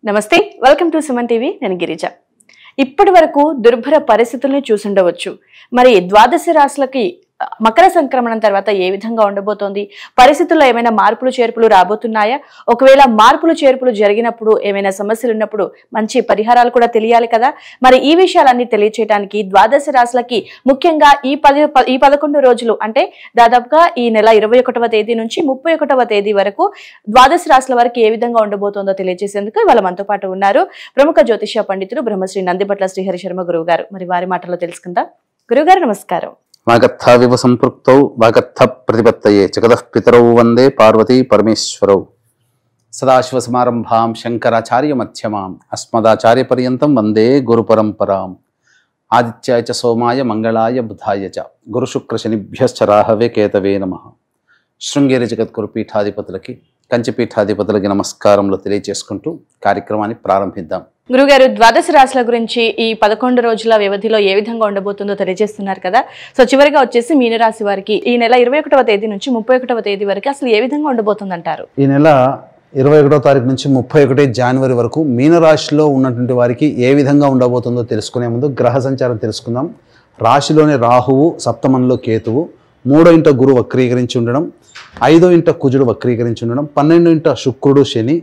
నమస్తే welcome to Suman TV నేను గిరిజ. ఇప్పటి వరకు దుర్భర పరిస్థితుల్ని చూసుండవచ్చు. మరి ద్వాదశ రాశులకి మకర సంక్రమణం తర్వాత ఏ విధంగా ఉండబోతోంది, పరిస్థితుల్లో ఏమైనా మార్పులు చేర్పులు రాబోతున్నాయా, ఒకవేళ మార్పులు చేర్పులు జరిగినప్పుడు ఏమైనా సమస్యలు ఉన్నప్పుడు మంచి పరిహారాలు కూడా తెలియాలి కదా. మరి ఈ విషయాలన్నీ తెలియచేయడానికి ద్వాదశ రాశులకి ముఖ్యంగా ఈ 11 రోజులు అంటే దాదాపుగా ఈ నెల 21వ తేదీ నుంచి 31వ తేదీ వరకు ద్వాదశ రాశుల వారికి ఏ విధంగా ఉండబోతోందో తెలియజేసేందుకు ఇవాళ మనతో పాటు ఉన్నారు ప్రముఖ జ్యోతిష్య పండితులు బ్రహ్మశ్రీ నందిబట్ల శ్రీహరి శర్మ గురువు గారు. మరి వారి మాటల్లో తెలుసుకుందాం. గురువు గారు నమస్కారం. వాగర్థావివ సంపృక్తౌ వాగర్థ ప్రతిపత్తయే జగతః పితరౌ వందే పార్వతీ పరమేశ్వరౌ. సదాశివసమారంభాం శంకరాచార్య మధ్యమాం అస్మదాచార్య పర్యంతం వందే గురు పరంపరాం. ఆదిత్యాయ చ సోమాయ మంగళాయ బుధాయ చ గురు శుక్ర శనిభ్యశ్చ రాహవే కేతవే నమః. శృంగేరి జగద్గురు పీఠాధిపతులకి కంచి పీఠాధిపతులకి నమస్కారంలో తెలియజేసుకుంటూ కార్యక్రమాన్ని ప్రారంభిద్దాం. గురుగారు, ద్వాదశ రాశుల గురించి ఈ 11 రోజుల వ్యవధిలో ఏ విధంగా ఉండబోతుందో తెలియజేస్తున్నారు కదా. సో చివరిగా వచ్చేసి మీనరాశి వారికి ఈ నెల 21వ తేదీ నుంచి 31వ తేదీ వరకు అసలు ఏ విధంగా ఉండబోతుంది అంటారు? ఈ నెల 21వ తారీఖు నుంచి 31 జనవరి వరకు మీనరాశిలో ఉన్నటువంటి వారికి ఏ విధంగా ఉండబోతుందో తెలుసుకునే ముందు గ్రహ సంచారం తెలుసుకుందాం. రాశిలోని రాహువు, సప్తమంలో కేతువు, 3వ ఇంట గురు వక్రీకరించి ఉండడం, 5వ ఇంట కుజుడు వక్రీకరించి ఉండడం, 12వ ఇంట శుక్రుడు శని,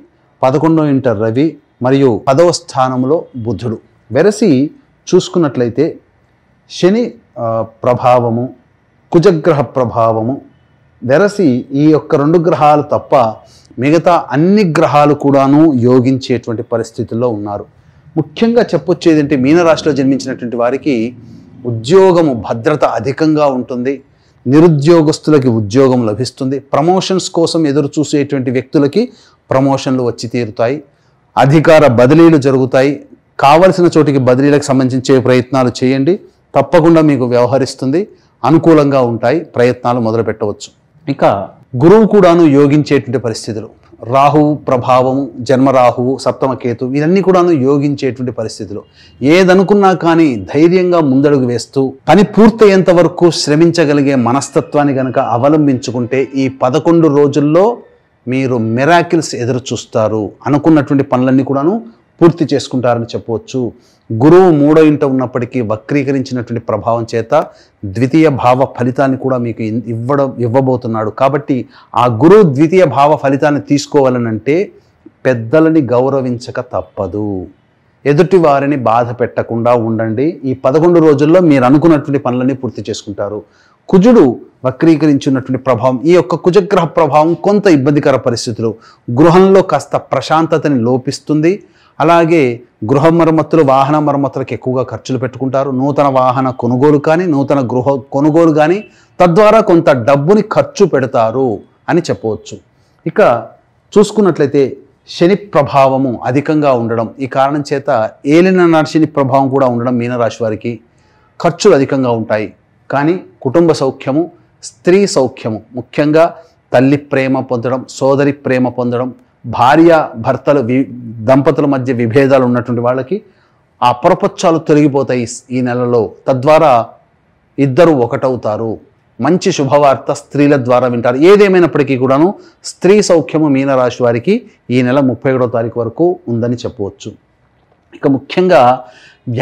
11వ ఇంట రవి మరియు 10వ స్థానంలో బుధుడు. వెరసి చూసుకున్నట్లయితే శని ప్రభావము, కుజగ్రహ ప్రభావము వెరసి ఈ యొక్క 2 గ్రహాలు తప్ప మిగతా అన్ని గ్రహాలు కూడాను యోగించేటువంటి పరిస్థితుల్లో ఉన్నారు. ముఖ్యంగా చెప్పొచ్చేది ఏంటి, మీనరాశిలో జన్మించినటువంటి వారికి ఉద్యోగము భద్రత అధికంగా ఉంటుంది. నిరుద్యోగస్తులకి ఉద్యోగం లభిస్తుంది. ప్రమోషన్స్ కోసం ఎదురు చూసేటువంటి వ్యక్తులకి ప్రమోషన్లు వచ్చి తీరుతాయి. అధికార బదిలీలు జరుగుతాయి. కావలసిన చోటికి బదిలీలకు సంబంధించే ప్రయత్నాలు చేయండి, తప్పకుండా మీకు వ్యవహరిస్తుంది, అనుకూలంగా ఉంటాయి, ప్రయత్నాలు మొదలు పెట్టవచ్చు. ఇక గురువు కూడాను యోగించేటువంటి పరిస్థితులు, రాహువు ప్రభావము, జన్మరాహువు, సప్తమ కేతు ఇవన్నీ కూడాను యోగించేటువంటి పరిస్థితులు. ఏదనుకున్నా కానీ ధైర్యంగా ముందడుగు వేస్తూ పని పూర్తయ్యేంత వరకు శ్రమించగలిగే మనస్తత్వాన్ని కనుక అవలంబించుకుంటే ఈ 11 రోజుల్లో మీరు మిరాకిల్స్ ఎదురు చూస్తారు. అనుకున్నటువంటి పనులన్నీ కూడాను పూర్తి చేసుకుంటారని చెప్పవచ్చు. గురువు 3వ ఇంట ఉన్నప్పటికీ వక్రీకరించినటువంటి ప్రభావం చేత ద్వితీయ భావ ఫలితాన్ని కూడా మీకు ఇవ్వబోతున్నాడు. కాబట్టి ఆ గురువు ద్వితీయ భావ ఫలితాన్ని తీసుకోవాలనంటే పెద్దలని గౌరవించక తప్పదు. ఎదుటి వారిని బాధ పెట్టకుండా ఉండండి. ఈ 11 రోజుల్లో మీరు అనుకున్నటువంటి పనులన్నీ పూర్తి చేసుకుంటారు. కుజుడు వక్రీకరించినటువంటి ప్రభావం, ఈ యొక్క కుజగ్రహ ప్రభావం కొంత ఇబ్బందికర పరిస్థితులు, గృహంలో కాస్త ప్రశాంతతని లోపిస్తుంది. అలాగే గృహ మరమ్మతులు, వాహన మరమ్మతులకు ఎక్కువగా ఖర్చులు పెట్టుకుంటారు. నూతన వాహన కొనుగోలు కానీ, నూతన గృహ కొనుగోలు కానీ, తద్వారా కొంత డబ్బుని ఖర్చు పెడతారు అని చెప్పవచ్చు. ఇక చూసుకున్నట్లయితే శని ప్రభావము అధికంగా ఉండడం, ఈ కారణం చేత ఏలినాటి శని ప్రభావం కూడా ఉండడం మీనరాశి వారికి ఖర్చులు అధికంగా ఉంటాయి. కానీ కుటుంబ సౌఖ్యము, స్త్రీ సౌఖ్యము, ముఖ్యంగా తల్లి ప్రేమ పొందడం, సోదరి ప్రేమ పొందడం, భార్య భర్తలు దంపతుల మధ్య విభేదాలు ఉన్నటువంటి వాళ్ళకి ఆ అపరపక్షాలు తొలగిపోతాయి ఈ నెలలో. తద్వారా ఇద్దరు ఒకటవుతారు. మంచి శుభవార్త స్త్రీల ద్వారా వింటారు. ఏదేమైనప్పటికీ కూడాను స్త్రీ సౌఖ్యము మీనరాశి వారికి ఈ నెల 31వ తారీఖు వరకు ఉందని చెప్పవచ్చు. ఇక ముఖ్యంగా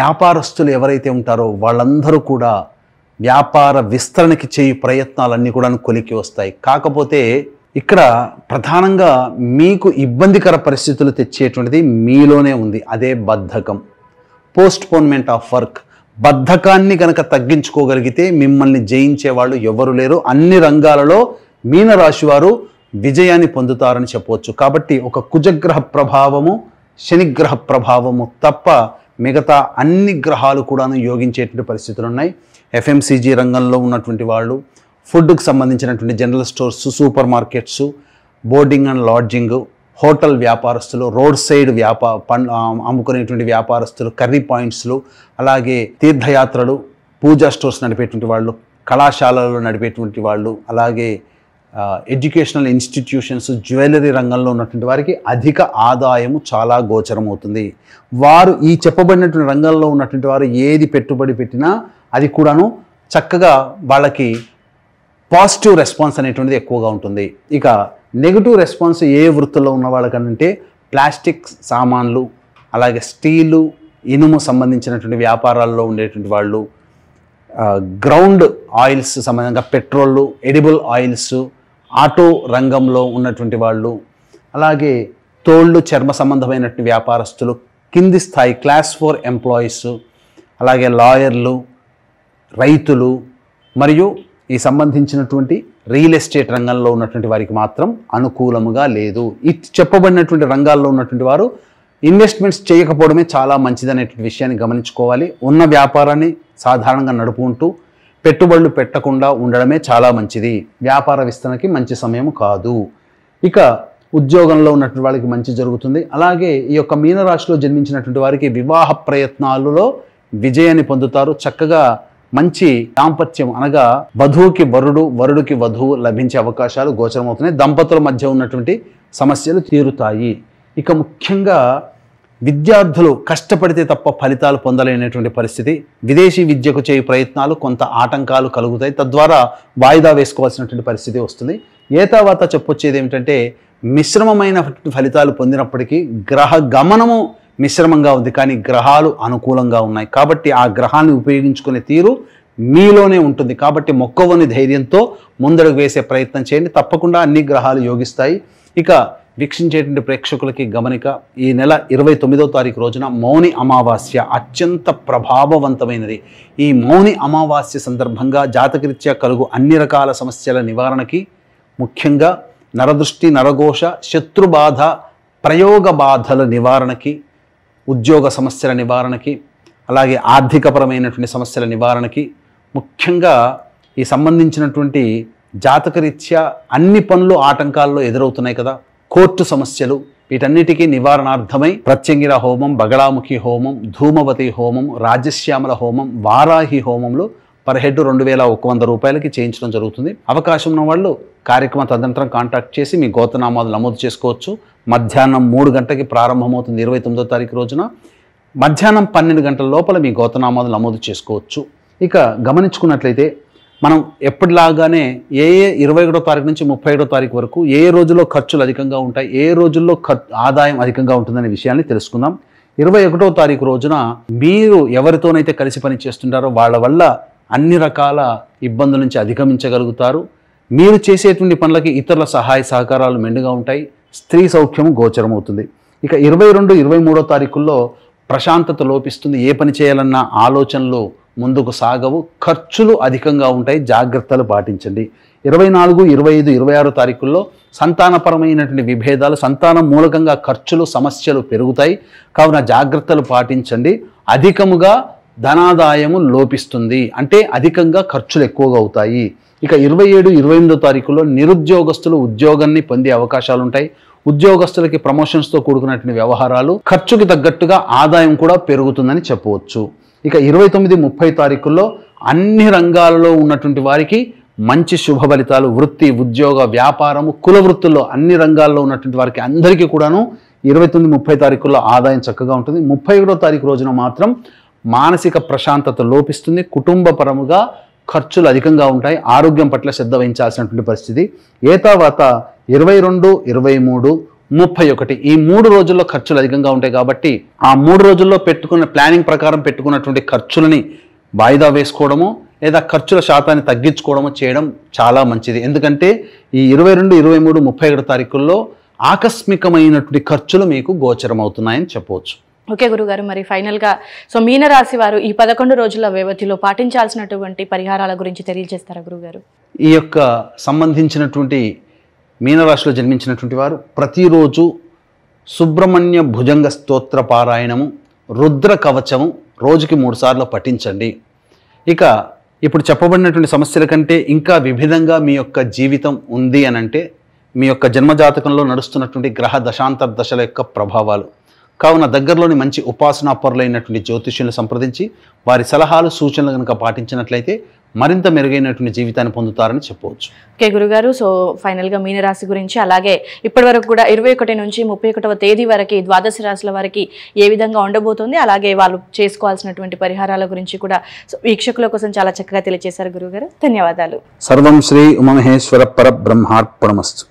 వ్యాపారస్తులు ఎవరైతే ఉంటారో వాళ్ళందరూ కూడా వ్యాపార విస్తరణకి చేయు ప్రయత్నాలన్నీ కూడా కొలికి వస్తాయి. కాకపోతే ఇక్కడ ప్రధానంగా మీకు ఇబ్బందికర పరిస్థితులు తెచ్చేటువంటిది మీలోనే ఉంది, అదే బద్ధకం, పోస్ట్పోన్మెంట్ ఆఫ్ వర్క్. బద్ధకాన్ని కనుక తగ్గించుకోగలిగితే మిమ్మల్ని జయించే వాళ్ళు ఎవరు లేరు. అన్ని రంగాలలో మీనరాశి వారు విజయాన్ని పొందుతారని చెప్పవచ్చు. కాబట్టి ఒక కుజగ్రహ ప్రభావము, శనిగ్రహ ప్రభావము తప్ప మిగతా అన్ని గ్రహాలు కూడాను యోగించేటువంటి పరిస్థితులు ఉన్నాయి. ఎఫ్ఎంసీజీ రంగంలో ఉన్నటువంటి వాళ్ళు, ఫుడ్కి సంబంధించినటువంటి general stores, super markets, boarding and lodging, hotel వ్యాపారస్తులు, రోడ్ సైడ్ అమ్ముకునేటువంటి వ్యాపారస్తులు, కర్రీ పాయింట్స్లు, అలాగే తీర్థయాత్రలు, పూజా స్టోర్స్ నడిపేటువంటి వాళ్ళు, కళాశాలలు నడిపేటువంటి వాళ్ళు, అలాగే ఎడ్యుకేషనల్ ఇన్స్టిట్యూషన్స్, జ్యువెలరీ రంగంలో ఉన్నటువంటి వారికి అధిక ఆదాయము చాలా గోచరమవుతుంది. వారు ఈ చెప్పబడినటువంటి రంగంలో ఉన్నటువంటి వారు ఏది పెట్టుబడి పెట్టినా అది కూడాను చక్కగా వాళ్ళకి పాజిటివ్ రెస్పాన్స్ అనేటువంటిది ఎక్కువగా ఉంటుంది. ఇక నెగిటివ్ రెస్పాన్స్ ఏ వృత్తుల్లో ఉన్న వాళ్ళకంటే ప్లాస్టిక్ సామాన్లు, అలాగే స్టీలు, ఇనుము సంబంధించినటువంటి వ్యాపారాల్లో ఉండేటువంటి వాళ్ళు, గ్రౌండ్ ఆయిల్స్ సంబంధంగా పెట్రోళ్ళు, ఎడిబుల్ ఆయిల్స్, ఆటో రంగంలో ఉన్నటువంటి వాళ్ళు, అలాగే తోళ్ళు, చర్మ సంబంధమైనటువంటి వ్యాపారస్తులు, కింది స్థాయి క్లాస్ 4 ఎంప్లాయీస్, అలాగే లాయర్లు, రైతులు మరియు ఈ సంబంధించినటువంటి రియల్ ఎస్టేట్ రంగంలో ఉన్నటువంటి వారికి మాత్రం అనుకూలముగా లేదు. ఈ చెప్పబడినటువంటి రంగాల్లో ఉన్నటువంటి వారు ఇన్వెస్ట్మెంట్స్ చేయకపోవడమే చాలా మంచిదనేటువంటి విషయాన్ని గమనించుకోవాలి. ఉన్న వ్యాపారాన్ని సాధారణంగా నడుపుకుంటూ పెట్టుబడులు పెట్టకుండా ఉండడమే చాలా మంచిది. వ్యాపార విస్తరణకి మంచి సమయం కాదు. ఇక ఉద్యోగంలో ఉన్నటువంటి వాళ్ళకి మంచి జరుగుతుంది. అలాగే ఈ యొక్క మీనరాశిలో జన్మించినటువంటి వారికి వివాహ ప్రయత్నాలలో విజయాన్ని పొందుతారు. చక్కగా మంచి దాంపత్యం అనగా వధువుకి వరుడు, వరుడికి వధువు లభించే అవకాశాలు గోచరమవుతున్నాయి. దంపతుల మధ్య ఉన్నటువంటి సమస్యలు తీరుతాయి. ఇక ముఖ్యంగా విద్యార్థులు కష్టపడితే తప్ప ఫలితాలు పొందలేనటువంటి పరిస్థితి. విదేశీ విద్యకు చేయు ప్రయత్నాలు కొంత ఆటంకాలు కలుగుతాయి. తద్వారా వాయిదా వేసుకోవాల్సినటువంటి పరిస్థితి వస్తుంది. ఏతావాత చెప్పొచ్చేది ఏమిటంటే మిశ్రమమైన ఫలితాలు పొందినప్పటికీ గ్రహ గమనము మిశ్రమంగా ఉంది, కానీ గ్రహాలు అనుకూలంగా ఉన్నాయి. కాబట్టి ఆ గ్రహాన్ని ఉపయోగించుకునే తీరు మీలోనే ఉంటుంది. కాబట్టి మొక్కవని ధైర్యంతో ముందడుగు వేసే ప్రయత్నం చేయండి. తప్పకుండా అన్ని గ్రహాలు యోగిస్తాయి. ఇక వీక్షించేటువంటి ప్రేక్షకులకి గమనిక, ఈ నెల 29వ తారీఖు రోజున మౌని అమావాస్య అత్యంత ప్రభావవంతమైనది. ఈ మౌని అమావాస్య సందర్భంగా జాతకరీత్యా కలుగు అన్ని రకాల సమస్యల నివారణకి, ముఖ్యంగా నరదృష్టి, నరఘోష, శత్రుబాధ, ప్రయోగ బాధల నివారణకి, ఉద్యోగ సమస్యల నివారణకి, అలాగే ఆర్థికపరమైనటువంటి సమస్యల నివారణకి, ముఖ్యంగా ఈ సంబంధించినటువంటి జాతకరీత్యా అన్ని పనులు ఆటంకాల్లో ఎదురవుతున్నాయి కదా, కోర్టు సమస్యలు, వీటన్నిటికీ నివారణార్థమై ప్రత్యంగిర హోమం, బగళాముఖి హోమం, ధూమవతి హోమం, రాజశ్యామల హోమం, వారాహి హోమంలో పర్ హెడ్ 2100 రూపాయలకి చేయించడం జరుగుతుంది. అవకాశం ఉన్న వాళ్ళు కార్యక్రమం తదనంతరం కాంటాక్ట్ చేసి మీ గోత్రనామాలు నమోదు చేసుకోవచ్చు. మధ్యాహ్నం 3 గంటలకి ప్రారంభమవుతుంది 29వ తారీఖు రోజున. మధ్యాహ్నం 12 గంటల లోపల మీ గోత్రనామాలు నమోదు చేసుకోవచ్చు. ఇక గమనించుకున్నట్లయితే మనం ఎప్పటిలాగానే ఏ 21వ తారీఖు నుంచి 31వ తారీఖు వరకు ఏ రోజుల్లో ఖర్చులు అధికంగా ఉంటాయి, ఏ రోజుల్లో ఆదాయం అధికంగా ఉంటుందనే విషయాన్ని తెలుసుకుందాం. 21వ తారీఖు రోజున మీరు ఎవరితోనైతే కలిసి పని చేస్తుంటారో వాళ్ళ వల్ల అన్ని రకాల ఇబ్బందుల నుంచి అధిగమించగలుగుతారు. మీరు చేసేటువంటి పనులకి ఇతరుల సహాయ సహకారాలు మెండుగా ఉంటాయి. స్త్రీ సౌఖ్యము గోచరమవుతుంది. ఇక 22, 23వ తారీఖుల్లో ప్రశాంతత లోపిస్తుంది. ఏ పని చేయాలన్న ఆలోచనలు ముందుకు సాగవు. ఖర్చులు అధికంగా ఉంటాయి, జాగ్రత్తలు పాటించండి. 24, 25, 26 తారీఖుల్లో సంతానపరమైనటువంటి విభేదాలు, సంతానం మూలకంగా ఖర్చులు, సమస్యలు పెరుగుతాయి. కావున జాగ్రత్తలు పాటించండి. అధికముగా ధనాదాయము లోపిస్తుంది, అంటే అధికంగా ఖర్చులు ఎక్కువగా అవుతాయి. ఇక 27, 28వ తారీఖుల్లో నిరుద్యోగస్తులు ఉద్యోగాన్ని పొందే అవకాశాలు ఉంటాయి. ఉద్యోగస్తులకి ప్రమోషన్స్తో కూడుకున్నటువంటి వ్యవహారాలు, ఖర్చుకి తగ్గట్టుగా ఆదాయం కూడా పెరుగుతుందని చెప్పవచ్చు. ఇక 29, 30 తారీఖుల్లో అన్ని రంగాలలో ఉన్నటువంటి వారికి మంచి శుభ ఫలితాలు, వృత్తి, ఉద్యోగ, వ్యాపారము, కుల వృత్తుల్లో అన్ని రంగాల్లో ఉన్నటువంటి వారికి అందరికీ కూడాను 29, 30 తారీఖుల్లో ఆదాయం చక్కగా ఉంటుంది. 31వ తారీఖు రోజున మాత్రం మానసిక ప్రశాంతత లోపిస్తుంది. కుటుంబపరముగా ఖర్చులు అధికంగా ఉంటాయి. ఆరోగ్యం పట్ల శ్రద్ధ వహించాల్సినటువంటి పరిస్థితి. ఏతావాత 22, 23, 31 ఈ 3 రోజుల్లో ఖర్చులు అధికంగా ఉంటాయి. కాబట్టి ఆ 3 రోజుల్లో పెట్టుకున్న ప్లానింగ్ ప్రకారం పెట్టుకున్నటువంటి ఖర్చులని వాయిదా వేసుకోవడము లేదా ఖర్చుల శాతాన్ని తగ్గించుకోవడము చేయడం చాలా మంచిది. ఎందుకంటే ఈ 22, 23, 31 తారీఖుల్లో ఆకస్మికమైనటువంటి ఖర్చులు మీకు గోచరమవుతున్నాయని చెప్పవచ్చు. ఓకే గురుగారు, మరి ఫైనల్గా మీనరాశి వారు ఈ 11 రోజుల వ్యవధిలో పాటించాల్సినటువంటి పరిహారాల గురించి తెలియజేస్తారా గురుగారు? ఈ యొక్క సంబంధించినటువంటి మీనరాశిలో జన్మించినటువంటి వారు ప్రతిరోజు సుబ్రహ్మణ్య భుజంగ స్తోత్ర పారాయణము, రుద్ర కవచము రోజుకి 3 సార్లు పఠించండి. ఇక ఇప్పుడు చెప్పబడినటువంటి సమస్యల కంటే ఇంకా విభిన్నంగా మీ యొక్క జీవితం ఉంది అనంటే మీ యొక్క జన్మజాతకంలో నడుస్తున్నటువంటి గ్రహ దశాంతర దశల యొక్క ప్రభావాలు. కావున దగ్గరలోని మంచి ఉపాసనా పరులైనటువంటి జ్యోతిష్యులను సంప్రదించి వారి సలహాలు, సూచనలు కనుక పాటించినట్లయితే మరింత మెరుగైనటువంటి జీవితాన్ని పొందుతారని చెప్పవచ్చు. ఓకే గురుగారు, ఫైనల్గా మీనరాశి గురించి, అలాగే ఇప్పటి వరకు కూడా 21 నుంచి 31వ తేదీ వరకు ద్వాదశ రాశుల వారికి ఏ విధంగా ఉండబోతుంది, అలాగే వాళ్ళు చేసుకోవాల్సినటువంటి పరిహారాల గురించి కూడా వీక్షకుల కోసం చాలా చక్కగా తెలియజేశారు గురుగారు. ధన్యవాదాలు. సర్వం శ్రీ ఉమామహేశ్వర పరబ్రహ్మార్పణమస్తు.